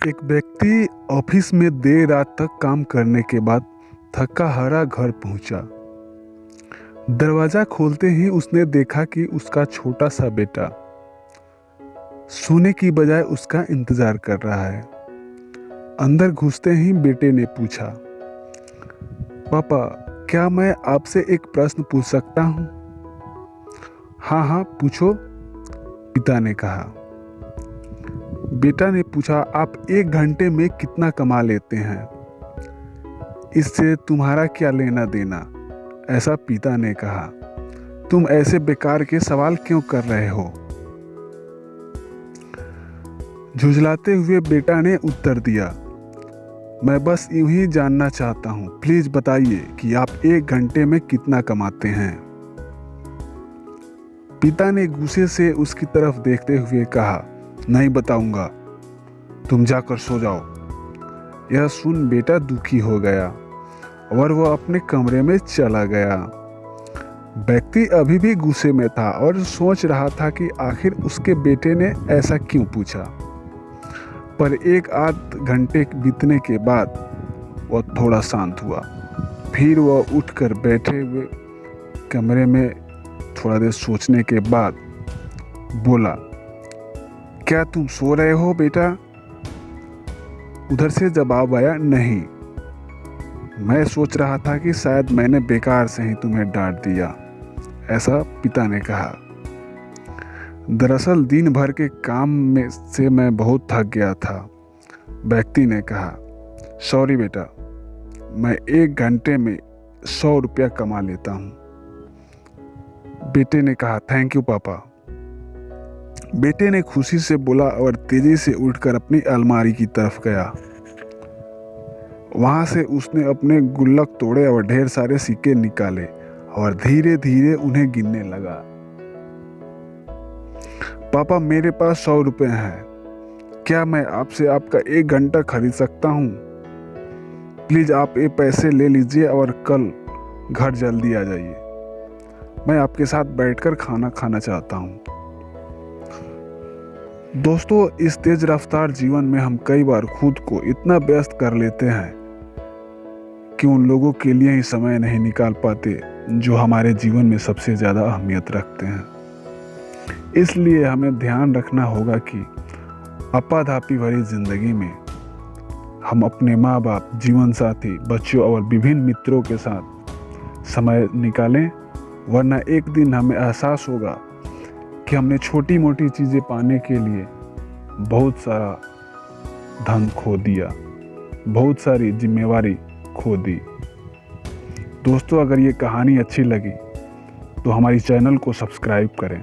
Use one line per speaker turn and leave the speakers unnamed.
एक व्यक्ति ऑफिस में देर रात तक काम करने के बाद थका हारा घर पहुंचा। दरवाजा खोलते ही उसने देखा कि उसका छोटा सा बेटा सोने की बजाय उसका इंतजार कर रहा है। अंदर घुसते ही बेटे ने पूछा, पापा, क्या मैं आपसे एक प्रश्न पूछ सकता हूँ? हाँ हाँ पूछो, पिता ने कहा। बेटा ने पूछा, आप 1 घंटे में कितना कमा लेते हैं? इससे तुम्हारा क्या लेना देना? ऐसा पिता ने कहा। तुम ऐसे बेकार के सवाल क्यों कर रहे हो? झुंझलाते हुए बेटा ने उत्तर दिया, मैं बस यूं ही जानना चाहता हूं, प्लीज बताइए कि आप 1 घंटे में कितना कमाते हैं। पिता ने गुस्से से उसकी तरफ देखते हुए कहा, नहीं बताऊंगा, तुम जाकर सो जाओ। यह सुन बेटा दुखी हो गया और वह अपने कमरे में चला गया। व्यक्ति अभी भी गुस्से में था और सोच रहा था कि आखिर उसके बेटे ने ऐसा क्यों पूछा। पर 1-8 घंटे बीतने के बाद वह थोड़ा शांत हुआ। फिर वह उठकर बैठे हुए कमरे में थोड़ा देर सोचने के बाद बोला, क्या तुम सो रहे हो बेटा? उधर से जवाब आया, नहीं, मैं सोच रहा था कि शायद मैंने बेकार से ही तुम्हें डांट दिया, ऐसा पिता ने कहा। दरअसल दिन भर के काम में से मैं बहुत थक गया था, व्यक्ति ने कहा। सॉरी बेटा, मैं 1 घंटे में 100 रुपया कमा लेता हूँ। बेटे ने कहा, थैंक यू पापा। बेटे ने खुशी से बोला और तेजी से उठकर अपनी अलमारी की तरफ गया। वहां से उसने अपने गुल्लक तोड़े और ढेर सारे सिक्के निकाले और धीरे धीरे उन्हें गिनने लगा। पापा, मेरे पास 100 रुपए हैं, क्या मैं आपसे आपका 1 घंटा खरीद सकता हूँ? प्लीज आप ये पैसे ले लीजिए और कल घर जल्दी आ जाइए, मैं आपके साथ बैठकर खाना खाना चाहता हूँ। दोस्तों, इस तेज रफ्तार जीवन में हम कई बार खुद को इतना व्यस्त कर लेते हैं कि उन लोगों के लिए ही समय नहीं निकाल पाते जो हमारे जीवन में सबसे ज़्यादा अहमियत रखते हैं। इसलिए हमें ध्यान रखना होगा कि आपाधापी भरी जिंदगी में हम अपने माँ बाप, जीवन साथी, बच्चों और विभिन्न मित्रों के साथ समय निकालें, वरना एक दिन हमें एहसास होगा कि हमने छोटी मोटी चीज़ें पाने के लिए बहुत सारा धन खो दिया, बहुत सारी जिम्मेवारी खो दी। दोस्तों, अगर ये कहानी अच्छी लगी तो हमारी चैनल को सब्सक्राइब करें।